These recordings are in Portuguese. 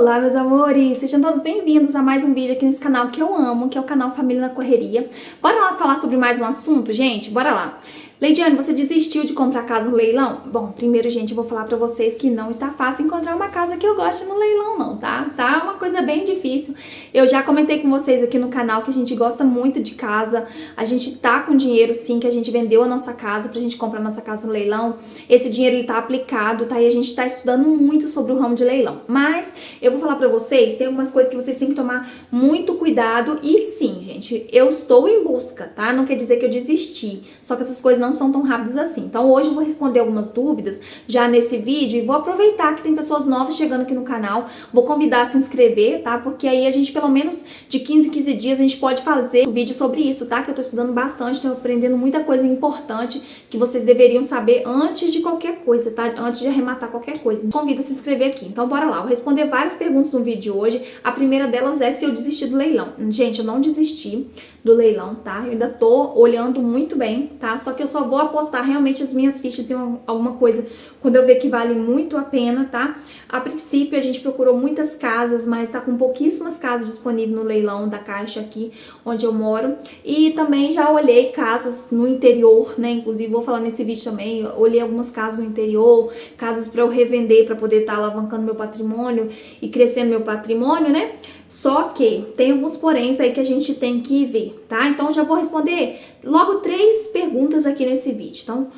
Olá, meus amores! Sejam todos bem-vindos a mais um vídeo aqui nesse canal que eu amo, que é o canal Família na Correria. Bora lá falar sobre mais um assunto, gente? Bora lá! Leidiane, você desistiu de comprar casa no leilão? Bom, primeiro, gente, eu vou falar pra vocês que não está fácil encontrar uma casa que eu goste no leilão, não, tá? Tá uma coisa bem difícil. Eu já comentei com vocês aqui no canal que a gente gosta muito de casa. A gente tá com dinheiro, sim, que a gente vendeu a nossa casa pra gente comprar a nossa casa no leilão. Esse dinheiro, ele tá aplicado, tá? E a gente tá estudando muito sobre o ramo de leilão. Mas eu vou falar pra vocês, tem algumas coisas que vocês têm que tomar muito cuidado. E sim, gente, eu estou em busca, tá? Não quer dizer que eu desisti. Só que essas coisas não são tão rápidas assim. Então hoje eu vou responder algumas dúvidas já nesse vídeo e vou aproveitar que tem pessoas novas chegando aqui no canal, vou convidar a se inscrever, tá? Porque aí a gente, pelo menos de 15 em 15 dias, a gente pode fazer um vídeo sobre isso, tá? Que eu tô estudando bastante, tô aprendendo muita coisa importante que vocês deveriam saber antes de qualquer coisa, tá? Antes de arrematar qualquer coisa. Convido a se inscrever aqui. Então bora lá, eu vou responder várias perguntas no vídeo de hoje. A primeira delas é se eu desisti do leilão. Gente, eu não desisti do leilão, tá? Eu ainda tô olhando muito bem, tá? Só que eu só vou apostar realmente as minhas fichas em alguma coisa quando eu ver que vale muito a pena, tá? A princípio a gente procurou muitas casas, mas tá com pouquíssimas casas disponíveis no leilão da Caixa aqui onde eu moro. E também já olhei casas no interior, né? Inclusive vou falar nesse vídeo também, eu olhei algumas casas no interior, casas para eu revender para poder estar alavancando meu patrimônio e crescendo meu patrimônio, né? Só que tem alguns poréns aí que a gente tem que ver, tá? Então já vou responder logo 3 perguntas aqui nesse vídeo. Então,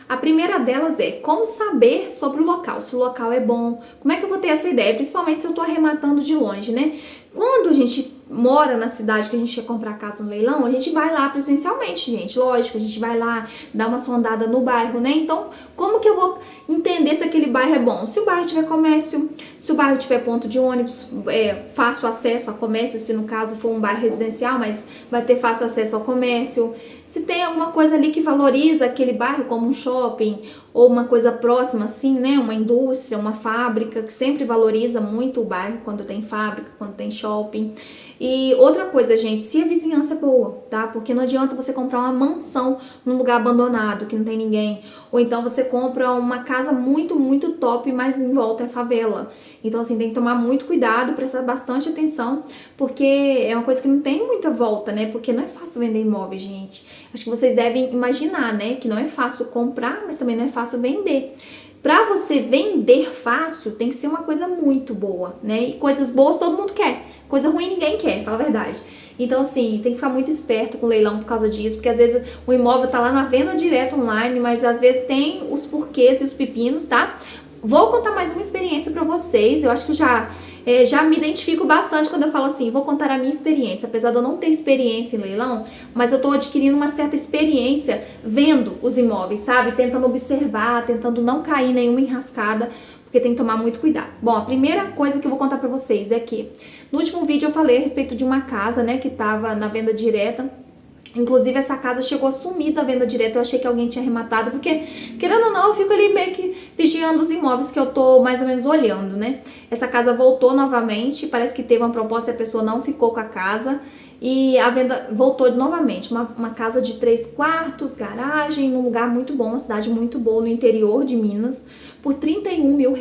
a primeira delas é como saber sobre o local, se o local é bom, como é que eu vou ter essa ideia, principalmente se eu tô arrematando de longe, né? Quando a gente mora na cidade que a gente quer comprar casa no leilão, a gente vai lá presencialmente, gente, lógico, a gente vai lá dar uma sondada no bairro, né? Então, como que eu vou entender se aquele bairro é bom? Se o bairro tiver comércio, se o bairro tiver ponto de ônibus, fácil acesso a comércio, se no caso for um bairro residencial, mas vai ter fácil acesso ao comércio, se tem alguma coisa ali que valoriza aquele bairro, como um shopping, ou uma coisa próxima assim, né, uma indústria, uma fábrica, que sempre valoriza muito o bairro quando tem fábrica, quando tem shopping. E outra coisa, gente, se a vizinhança é boa, tá? Porque não adianta você comprar uma mansão num lugar abandonado, que não tem ninguém. Ou então você compra uma casa muito, muito top, mas em volta é favela. Então, assim, tem que tomar muito cuidado, prestar bastante atenção, porque é uma coisa que não tem muita volta, né? Porque não é fácil vender imóvel, gente. Acho que vocês devem imaginar, né? Que não é fácil comprar, mas também não é fácil vender. Para você vender fácil, tem que ser uma coisa muito boa, né? E coisas boas todo mundo quer. Coisa ruim ninguém quer, fala a verdade. Então, assim, tem que ficar muito esperto com o leilão por causa disso, porque às vezes o imóvel tá lá na venda direta online, mas às vezes tem os porquês e os pepinos, tá? Vou contar mais uma experiência pra vocês. Eu acho que já me identifico bastante quando eu falo assim, vou contar a minha experiência. Apesar de eu não ter experiência em leilão, mas eu tô adquirindo uma certa experiência vendo os imóveis, sabe? Tentando observar, tentando não cair em nenhuma enrascada, porque tem que tomar muito cuidado. Bom, a primeira coisa que eu vou contar pra vocês é que no último vídeo eu falei a respeito de uma casa, né, que tava na venda direta. Inclusive, essa casa chegou a sumir da venda direta. Eu achei que alguém tinha arrematado, porque, querendo ou não, eu fico ali meio que vigiando os imóveis que eu tô mais ou menos olhando, né? Essa casa voltou novamente, parece que teve uma proposta e a pessoa não ficou com a casa. E a venda voltou novamente, uma casa de 3 quartos, garagem, num lugar muito bom, uma cidade muito boa no interior de Minas, por R$31 mil.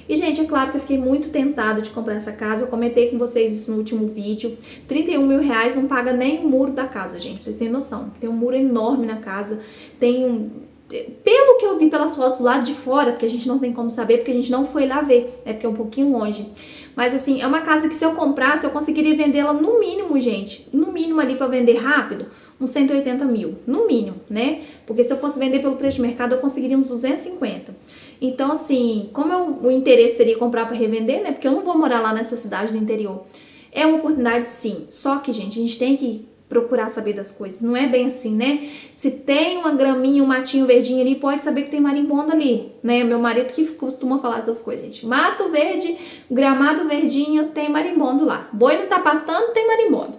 E, gente, é claro que eu fiquei muito tentada de comprar essa casa, eu comentei com vocês isso no último vídeo. R$31 mil não paga nem o muro da casa, gente, pra vocês terem noção. Tem um muro enorme na casa, pelo que eu vi pelas fotos do lado de fora, porque a gente não tem como saber, porque a gente não foi lá ver, né, porque é um pouquinho longe. Mas assim, é uma casa que se eu comprasse, eu conseguiria vendê-la no mínimo, gente. No mínimo ali para vender rápido, uns 180 mil. No mínimo, né? Porque se eu fosse vender pelo preço de mercado, eu conseguiria uns 250. Então assim, como o interesse seria comprar para revender, né? Porque eu não vou morar lá nessa cidade do interior. É uma oportunidade sim. Só que, gente, a gente tem que procurar saber das coisas. Não é bem assim, né? Se tem uma graminha, um matinho verdinho ali, pode saber que tem marimbondo ali, né? Meu marido que costuma falar essas coisas, gente. Mato verde, gramado verdinho, tem marimbondo lá. Boi não tá pastando, tem marimbondo.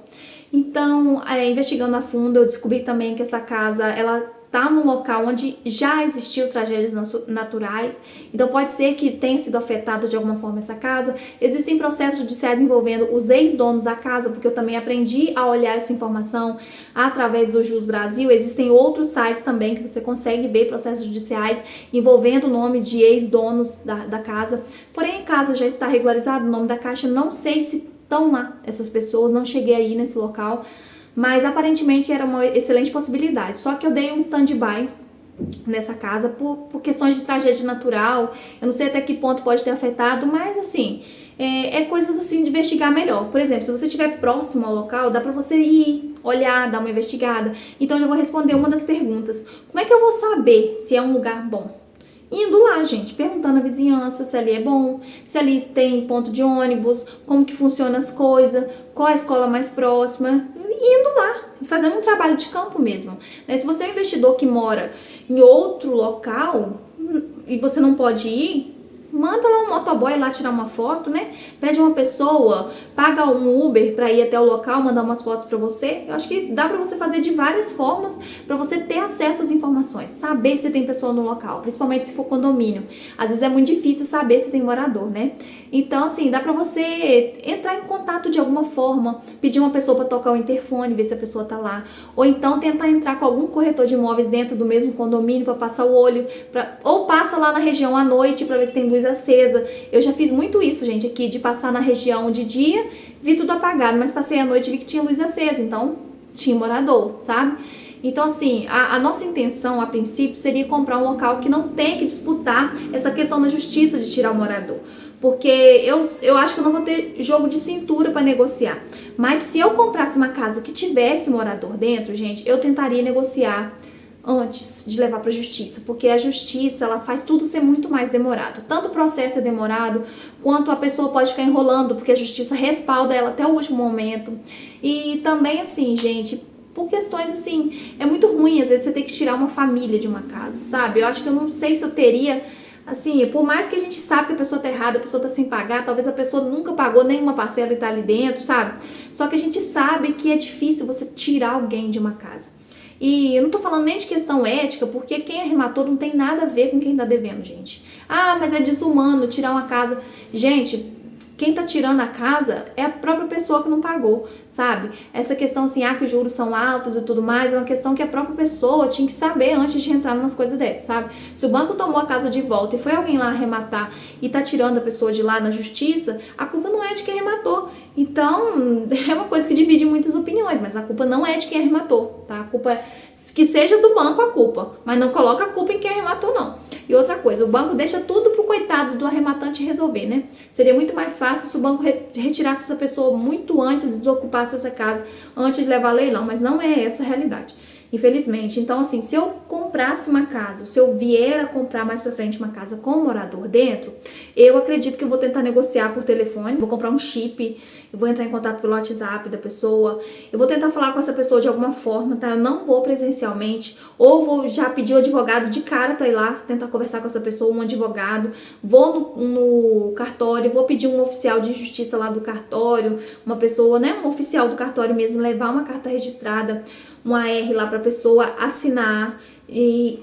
Então, investigando a fundo, eu descobri também que essa casa, ela tá num local onde já existiu tragédias naturais, então pode ser que tenha sido afetada de alguma forma essa casa. Existem processos judiciais envolvendo os ex-donos da casa, porque eu também aprendi a olhar essa informação através do Jus Brasil. Existem outros sites também que você consegue ver processos judiciais envolvendo o nome de ex-donos da casa. Porém, a casa já está regularizada, o nome da Caixa, não sei se estão lá essas pessoas, não cheguei aí nesse local, mas aparentemente era uma excelente possibilidade. Só que eu dei um stand-by nessa casa por questões de tragédia natural. Eu não sei até que ponto pode ter afetado, mas assim, é coisas assim de investigar melhor. Por exemplo, se você estiver próximo ao local, dá pra você ir, olhar, dar uma investigada. Então eu já vou responder uma das perguntas. Como é que eu vou saber se é um lugar bom? Indo lá, gente, perguntando à vizinhança se ali é bom, se ali tem ponto de ônibus, como que funciona as coisas, qual a escola mais próxima, indo lá, fazendo um trabalho de campo mesmo. Se você é um investidor que mora em outro local e você não pode ir, manda lá um motoboy lá tirar uma foto, né? Pede uma pessoa, paga um Uber pra ir até o local, mandar umas fotos pra você. Eu acho que dá pra você fazer de várias formas pra você ter acesso às informações, saber se tem pessoa no local, principalmente se for condomínio. Às vezes é muito difícil saber se tem morador, né? Então, assim, dá pra você entrar em contato de alguma forma, pedir uma pessoa pra tocar o interfone, ver se a pessoa tá lá, ou então tentar entrar com algum corretor de imóveis dentro do mesmo condomínio pra passar o olho, ou passa lá na região à noite pra ver se tem luz acesa. Eu já fiz muito isso, gente, aqui, de passar na região de dia, vi tudo apagado, mas passei à noite e vi que tinha luz acesa, então tinha morador, sabe? Então, assim, a nossa intenção, a princípio, seria comprar um local que não tenha que disputar essa questão da justiça de tirar o morador. Porque eu acho que eu não vou ter jogo de cintura para negociar. Mas se eu comprasse uma casa que tivesse morador dentro, gente, eu tentaria negociar antes de levar para a justiça, porque a justiça, ela faz tudo ser muito mais demorado. Tanto o processo é demorado, quanto a pessoa pode ficar enrolando, porque a justiça respalda ela até o último momento. E também, assim, gente, por questões assim, é muito ruim às vezes você ter que tirar uma família de uma casa, sabe? Eu acho que eu não sei se eu teria, assim, por mais que a gente sabe que a pessoa tá errada, a pessoa tá sem pagar, talvez a pessoa nunca pagou nenhuma parcela e tá ali dentro, sabe? Só que a gente sabe que é difícil você tirar alguém de uma casa. E eu não tô falando nem de questão ética, porque quem arrematou não tem nada a ver com quem tá devendo, gente. Ah, mas é desumano tirar uma casa. Gente, quem tá tirando a casa é a própria pessoa que não pagou, sabe? Essa questão assim, que os juros são altos e tudo mais, é uma questão que a própria pessoa tinha que saber antes de entrar numas coisas dessas, sabe? Se o banco tomou a casa de volta e foi alguém lá arrematar e tá tirando a pessoa de lá na justiça, a culpa não é de quem arrematou. Então, é uma coisa que divide muitas opiniões, mas a culpa não é de quem arrematou, tá? A culpa é que seja do banco a culpa, mas não coloca a culpa em quem arrematou, não. E outra coisa, o banco deixa tudo pro coitado do arrematante resolver, né? Seria muito mais fácil se o banco retirasse essa pessoa muito antes e desocupasse essa casa antes de levar a leilão, mas não é essa a realidade, infelizmente. Então, assim, se eu comprasse uma casa, se eu vier a comprar mais pra frente uma casa com um morador dentro, eu acredito que eu vou tentar negociar por telefone, vou comprar um chip, eu vou entrar em contato pelo WhatsApp da pessoa, eu vou tentar falar com essa pessoa de alguma forma, tá? Eu não vou presencialmente, ou vou já pedir o advogado de cara pra ir lá, tentar conversar com essa pessoa, um advogado, vou no cartório, vou pedir um oficial de justiça lá do cartório, uma pessoa, né, um oficial do cartório mesmo, levar uma carta registrada, um AR lá pra pessoa assinar, e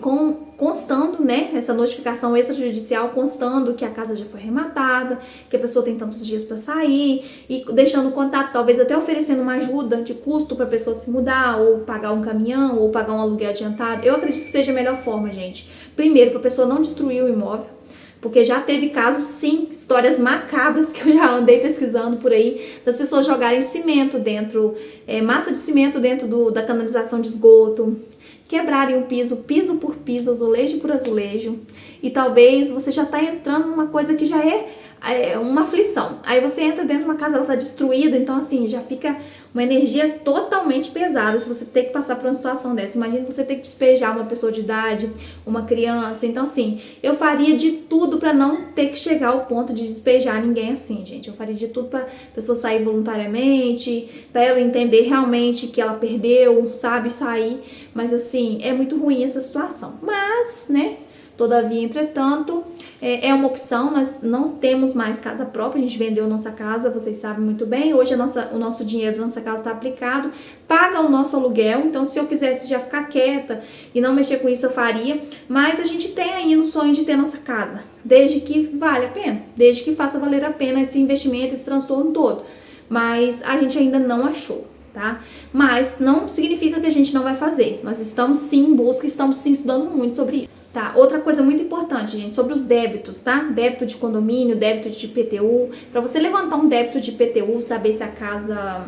constando, né, essa notificação extrajudicial, constando que a casa já foi arrematada, que a pessoa tem tantos dias para sair, e deixando contato, talvez até oferecendo uma ajuda de custo para a pessoa se mudar, ou pagar um caminhão, ou pagar um aluguel adiantado. Eu acredito que seja a melhor forma, gente. Primeiro, para a pessoa não destruir o imóvel, porque já teve casos, sim, histórias macabras que eu já andei pesquisando por aí, das pessoas jogarem cimento dentro, massa de cimento dentro da canalização de esgoto, quebrarem o piso, piso por piso, azulejo por azulejo, e talvez você já tá entrando numa coisa que já é uma aflição. Aí você entra dentro de uma casa, ela tá destruída, então assim, já fica uma energia totalmente pesada se você ter que passar por uma situação dessa. Imagina você ter que despejar uma pessoa de idade, uma criança. Então assim, eu faria de tudo pra não ter que chegar ao ponto de despejar ninguém assim, gente. Eu faria de tudo pra pessoa sair voluntariamente, pra ela entender realmente que ela perdeu, sabe, sair. Mas assim, é muito ruim essa situação. Mas, né, Todavia, entretanto, é uma opção. Nós não temos mais casa própria, a gente vendeu nossa casa, vocês sabem muito bem. Hoje o nosso dinheiro da nossa casa está aplicado, paga o nosso aluguel. Então, se eu quisesse já ficar quieta e não mexer com isso, eu faria. Mas a gente tem ainda o sonho de ter nossa casa, desde que vale a pena, desde que faça valer a pena esse investimento, esse transtorno todo. Mas a gente ainda não achou, tá? Mas não significa que a gente não vai fazer. Nós estamos sim em busca, estamos sim estudando muito sobre isso. Tá, outra coisa muito importante, gente, sobre os débitos, tá? Débito de condomínio, débito de IPTU. Para você levantar um débito de IPTU, saber se a casa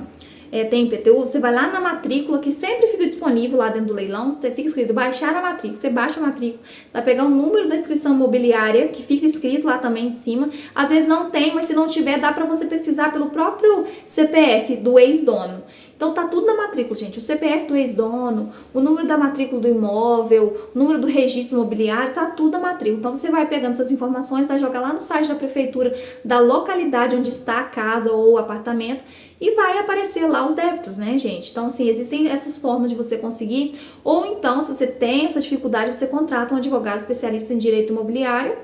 tem IPTU, você vai lá na matrícula, que sempre fica disponível lá dentro do leilão, fica escrito baixar a matrícula, você baixa a matrícula, vai pegar o número da inscrição imobiliária, que fica escrito lá também em cima. Às vezes não tem, mas se não tiver, dá para você pesquisar pelo próprio CPF do ex-dono. Então tá tudo na matrícula, gente. O CPF do ex-dono, o número da matrícula do imóvel, o número do registro imobiliário, tá tudo na matrícula. Então você vai pegando essas informações, vai jogar lá no site da prefeitura da localidade onde está a casa ou o apartamento e vai aparecer lá os débitos, né, gente? Então, assim, existem essas formas de você conseguir. Ou então, se você tem essa dificuldade, você contrata um advogado especialista em direito imobiliário.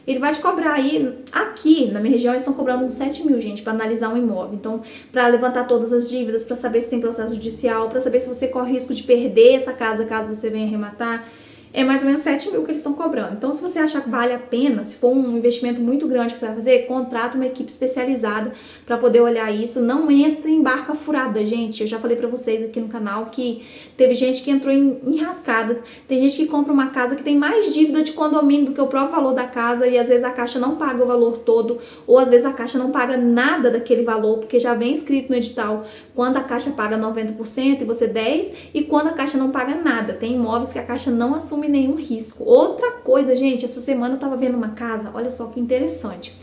Ele vai te cobrar aí, aqui na minha região, eles estão cobrando uns 7 mil, gente, para analisar um imóvel. Então, para levantar todas as dívidas, para saber se tem processo judicial, para saber se você corre risco de perder essa casa caso você venha arrematar, é mais ou menos 7 mil que eles estão cobrando. Então, se você achar que vale a pena, se for um investimento muito grande que você vai fazer, contrata uma equipe especializada para poder olhar isso. Não entre em barca furada, gente. Eu já falei para vocês aqui no canal que teve gente que entrou em enrascadas. Tem gente que compra uma casa que tem mais dívida de condomínio do que o próprio valor da casa e às vezes a Caixa não paga o valor todo, ou às vezes a Caixa não paga nada daquele valor, porque já vem escrito no edital quando a Caixa paga 90% e você 10%, e quando a Caixa não paga nada. Tem imóveis que a Caixa não assume nenhum risco. Outra coisa, gente, essa semana eu tava vendo uma casa, olha só que interessante.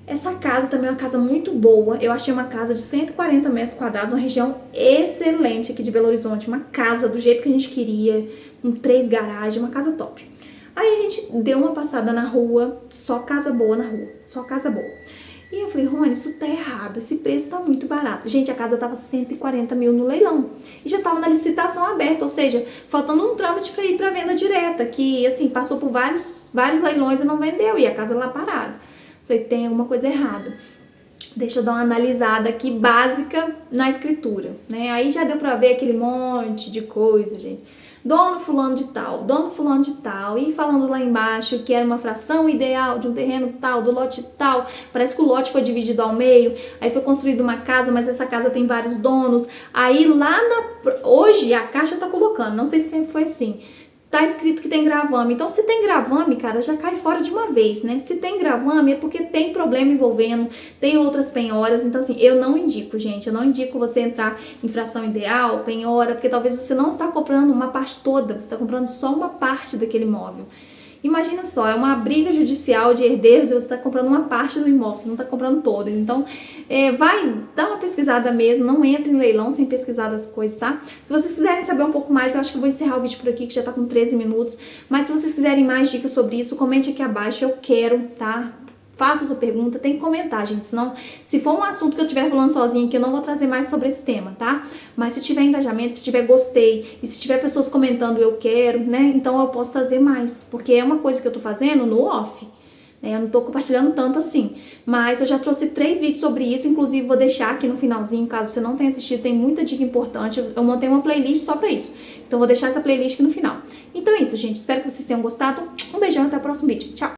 Essa casa também é uma casa muito boa. Eu achei uma casa de 140 metros quadrados, uma região excelente aqui de Belo Horizonte. Uma casa do jeito que a gente queria, com 3 garagens, uma casa top. Aí a gente deu uma passada na rua, só casa boa na rua, só casa boa. E eu falei, Rony, isso tá errado, esse preço tá muito barato. Gente, a casa tava 140 mil no leilão. E já tava na licitação aberta, ou seja, faltando um trâmite pra ir pra venda direta, que, assim, passou por vários leilões e não vendeu, e a casa lá parada. Falei, tem alguma coisa errada. Deixa eu dar uma analisada aqui básica na escritura, né? Aí já deu pra ver aquele monte de coisa, gente. Dono fulano de tal, e falando lá embaixo que era uma fração ideal de um terreno tal, do lote tal, parece que o lote foi dividido ao meio, aí foi construída uma casa, mas essa casa tem vários donos, aí hoje a Caixa tá colocando, não sei se sempre foi assim, tá escrito que tem gravame. Então, se tem gravame, cara, já cai fora de uma vez, né? Se tem gravame é porque tem problema envolvendo, tem outras penhoras. Então, assim, eu não indico, gente. Eu não indico você entrar em fração ideal, penhora, porque talvez você não está comprando uma parte toda, você está comprando só uma parte daquele imóvel. Imagina só, é uma briga judicial de herdeiros e você está comprando uma parte do imóvel, você não está comprando todo. Então, vai dar uma pesquisada mesmo, não entre em leilão sem pesquisar das coisas, tá? Se vocês quiserem saber um pouco mais, eu acho que eu vou encerrar o vídeo por aqui, que já tá com 13 minutos. Mas se vocês quiserem mais dicas sobre isso, comente aqui abaixo, eu quero, tá? Faça sua pergunta, tem que comentar, gente, senão, se for um assunto que eu estiver falando sozinha, que eu não vou trazer mais sobre esse tema, tá? Mas se tiver engajamento, se tiver gostei, e se tiver pessoas comentando eu quero, né, então eu posso trazer mais, porque é uma coisa que eu tô fazendo no off, né, eu não tô compartilhando tanto assim, mas eu já trouxe 3 vídeos sobre isso, inclusive vou deixar aqui no finalzinho, caso você não tenha assistido, tem muita dica importante, eu montei uma playlist só pra isso, então vou deixar essa playlist aqui no final. Então é isso, gente, espero que vocês tenham gostado, um beijão e até o próximo vídeo, tchau!